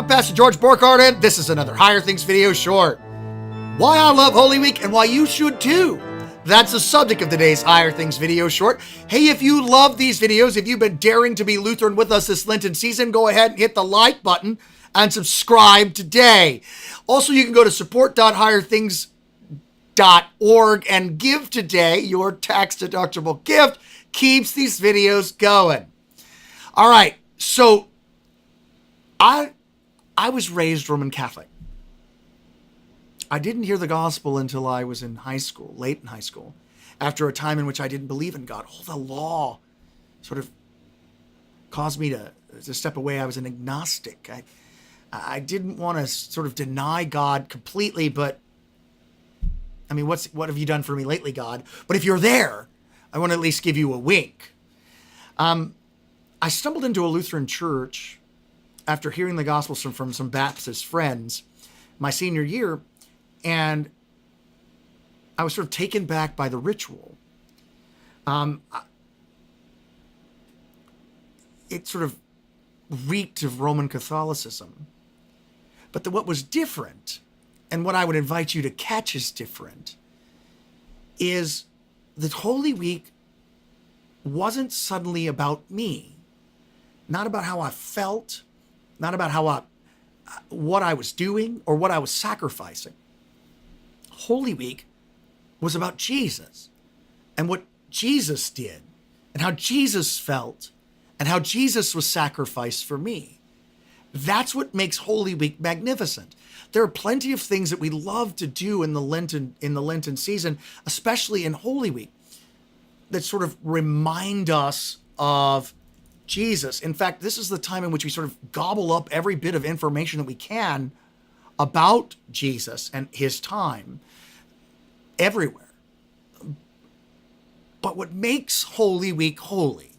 I'm Pastor George Borkhardt, and this is another Higher Things video short. Why I love Holy Week and why you should too. That's the subject of today's Higher Things video short. Hey, if you love these videos, if you've been daring to be Lutheran with us this Lenten season, go ahead and hit the like button and subscribe today. Also, you can go to support.higherthings.org and give today. Your tax-deductible gift keeps these videos going. All right, so I was raised Roman Catholic. I didn't hear the gospel until I was in high school, late in high school, after a time in which I didn't believe in God. The law sort of caused me to step away. I was an agnostic. I didn't want to sort of deny God completely, but I mean, what have you done for me lately, God? But if you're there, I want to at least give you a wink. I stumbled into a Lutheran church after hearing the gospel from some Baptist friends my senior year, and I was sort of taken back by the ritual. It sort of reeked of Roman Catholicism. But what was different, and what I would invite you to catch as different, is that Holy Week wasn't suddenly about me, not about how I felt, not about what I was doing or what I was sacrificing. Holy Week was about Jesus and what Jesus did and how Jesus felt and how Jesus was sacrificed for me. That's what makes Holy Week magnificent. There are plenty of things that we love to do in the Lenten season, especially in Holy Week, that sort of remind us of Jesus. In fact, this is the time in which we sort of gobble up every bit of information that we can about Jesus and his time everywhere. But what makes Holy Week holy,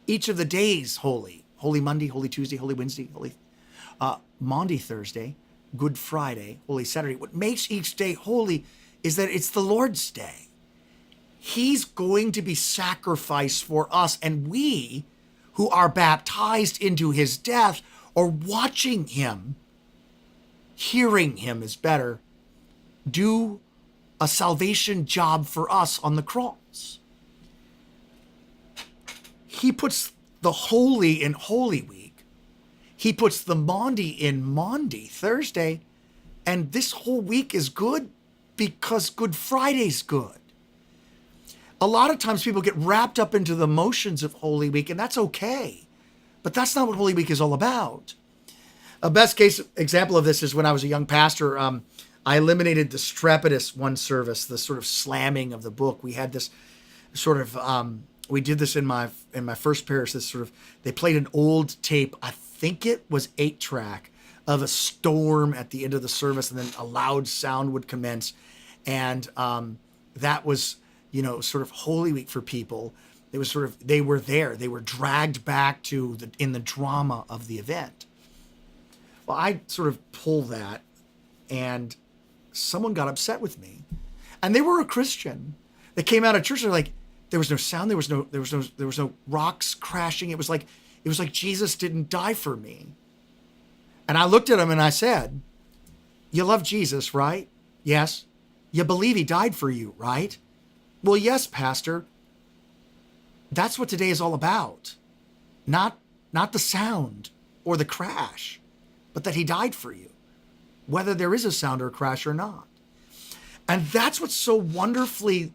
each of the days holy, Holy Monday, Holy Tuesday, Holy Wednesday, Holy Maundy Thursday, Good Friday, Holy Saturday, what makes each day holy is that it's the Lord's Day. He's going to be sacrificed for us, and we who are baptized into his death are watching him, hearing him is better, do a salvation job for us on the cross. He puts the holy in Holy Week. He puts the Maundy in Maundy Thursday, and this whole week is good because Good Friday's good. A lot of times people get wrapped up into the motions of Holy Week, and that's okay. But that's not what Holy Week is all about. A best case example of this is when I was a young pastor, I eliminated the strepitus one service, the sort of slamming of the book. We had this sort of, we did this in my first parish, this sort of, they played an old tape, I think it was 8-track, of a storm at the end of the service, and then a loud sound would commence. And that was, sort of Holy Week for people. It was sort of, they were there. They were dragged back to in the drama of the event. Well, I sort of pulled that, and someone got upset with me, and they were a Christian. They came out of church. They're like, there was no sound. There was no rocks crashing. It was like Jesus didn't die for me. And I looked at him and I said, you love Jesus, right? Yes. You believe he died for you, right? Well, yes, Pastor. That's what today is all about. Not the sound or the crash, but that he died for you, whether there is a sound or a crash or not. And that's what's so wonderfully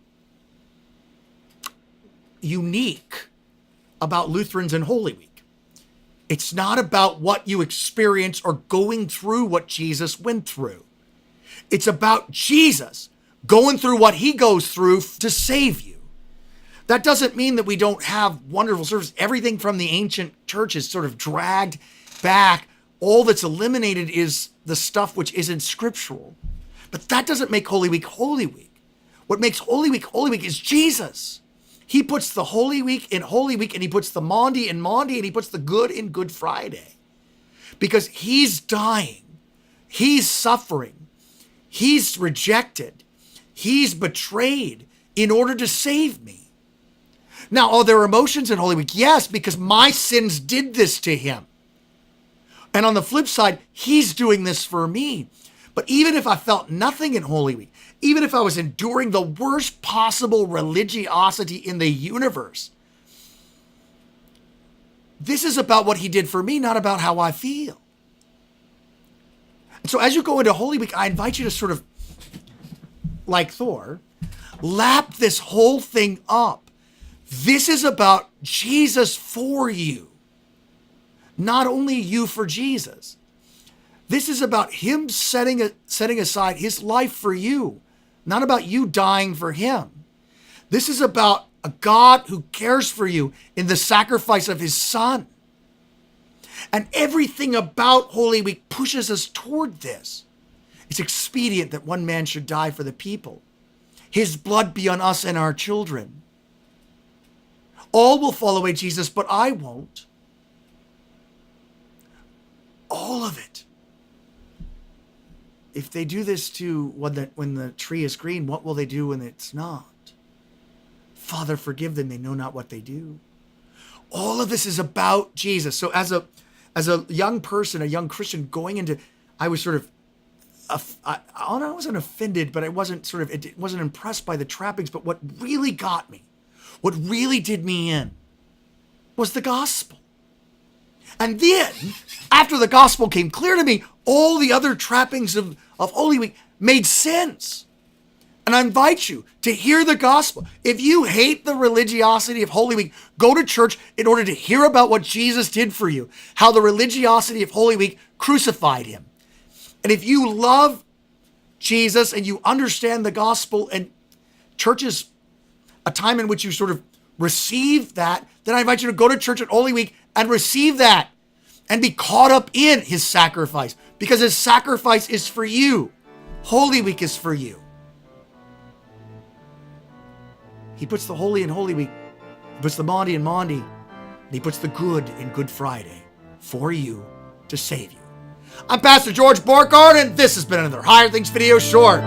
unique about Lutherans and Holy Week. It's not about what you experience or going through what Jesus went through. It's about Jesus going through what he goes through to save you. That doesn't mean that we don't have wonderful service. Everything from the ancient church is sort of dragged back. All that's eliminated is the stuff which isn't scriptural. But that doesn't make Holy Week Holy Week. What makes Holy Week is Jesus. He puts the Holy Week in Holy Week, and he puts the Maundy in Maundy, and he puts the good in Good Friday. Because he's dying. He's suffering. He's rejected. He's betrayed in order to save me. Now, are there emotions in Holy Week? Yes, because my sins did this to him. And on the flip side, he's doing this for me. But even if I felt nothing in Holy Week, even if I was enduring the worst possible religiosity in the universe, this is about what he did for me, not about how I feel. And so as you go into Holy Week, I invite you to sort of, like Thor, lap this whole thing up. This is about Jesus for you, not only you for Jesus. This is about him setting aside his life for you, not about you dying for him. This is about a God who cares for you in the sacrifice of his son. And everything about Holy Week pushes us toward this. It's expedient that one man should die for the people. His blood be on us and our children. All will fall away, Jesus, but I won't. All of it. If they do this to when the tree is green, what will they do when it's not? Father, forgive them. They know not what they do. All of this is about Jesus. So as a young person, a young Christian going into, I was sort of, I wasn't offended, but I wasn't it wasn't impressed by the trappings. But what really got me, what really did me in, was the gospel. And then, after the gospel came clear to me, all the other trappings of Holy Week made sense. And I invite you to hear the gospel. If you hate the religiosity of Holy Week, go to church in order to hear about what Jesus did for you, how the religiosity of Holy Week crucified him. And if you love Jesus and you understand the gospel, and church is a time in which you sort of receive that, then I invite you to go to church at Holy Week and receive that and be caught up in his sacrifice, because his sacrifice is for you. Holy Week is for you. He puts the holy in Holy Week. He puts the Maundy in Maundy. And he puts the good in Good Friday for you to save you. I'm Pastor George Borgard, and this has been another Higher Things Video Short.